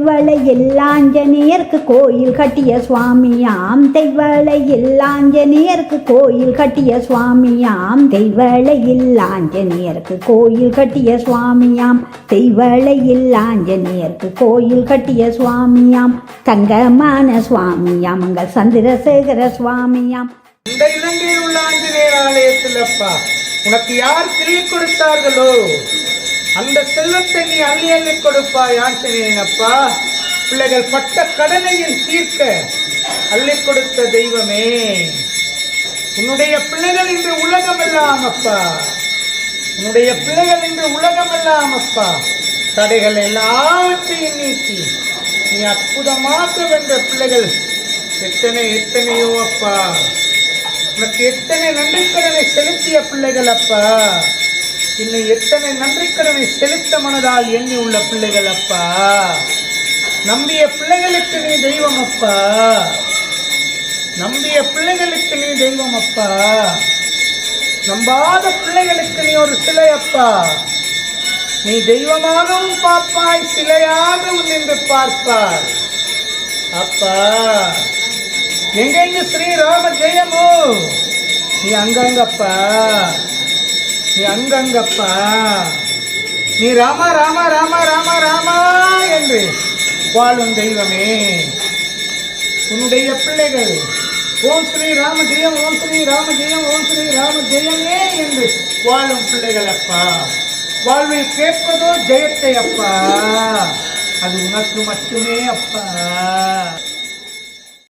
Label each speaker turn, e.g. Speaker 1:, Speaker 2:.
Speaker 1: தெய்வளையில் ஆஞ்சநேயருக்கு கோயில் கட்டிய சுவாமியாம். தெய்வளையில் ஆஞ்சநேயருக்கு கோயில் கட்டிய சுவாமியாம். தெய்வளையில் ஆஞ்சநேயருக்கு கோயில் கட்டிய சுவாமியாம். தெய்வளையில் ஆஞ்சநேயருக்கு கோயில் கட்டிய சுவாமியாம். தங்கமான சுவாமியாம். அங்கள் சந்திரசேகர சுவாமியாம்.
Speaker 2: இந்த இலங்கையில் உள்ள ஆஞ்சநேயர் ஆலயத்தில் அப்பா உனக்கு யார் கிள்ளி கொடுத்தார்களோ அந்த செல்வத்தை நீ அள்ளி அள்ளி கொடுப்பாய் ஆஞ்சநேயன் அப்பா. பிள்ளைகள் பட்ட கடனையும் தீர்க்க அள்ளி கொடுத்த தெய்வமே, உன்னுடைய பிள்ளைகள் இன்று உலகமெல்லாம் அப்பா, உன்னுடைய பிள்ளைகள் இன்று உலகமெல்லாம் அப்பா தடைகள் எல்லாவற்றையும் நீக்கி நீ அற்புதமாக வென்ற பிள்ளைகள் எத்தனையோ அப்பா. உனக்கு எத்தனை நன்றிக்கடனை செலுத்திய பிள்ளைகள் அப்பா, இன்னும் எத்தனை நன்றிக்கடனை செலுத்த மனதால் எண்ணி உள்ள பிள்ளைகள் அப்பா. நம்பிய பிள்ளைகளுக்கு நீ தெய்வம் அப்பா, நம்பிய பிள்ளைகளுக்கு நீ தெய்வம் அப்பா. நம்பாத பிள்ளைகளுக்கு நீ ஒரு சிலை அப்பா. நீ தெய்வமாகவும் பார்ப்பாய், சிலையாகவும் நின்று பார்ப்பாய் அப்பா. எங்கெங்க ஸ்ரீராம ஜெயமோ நீ அங்கங்கப்பா, நீ அங்கங்கப்பா. நீ ராமா ராமா ராமா ராமா ராமா என்று வாழும் தெய்வமே. உன்னுடைய பிள்ளைகள் ஓம் ஸ்ரீ ராம ஜெயம், ஓம் ஸ்ரீ ராம ஜெயம், ஓம் ஸ்ரீ ராம ஜெயமே என்று வாழும் பிள்ளைகள் அப்பா. வாழ்வில் கேட்பதோ ஜெயத்தை அப்பா, அது உனக்கு மட்டுமே அப்பா.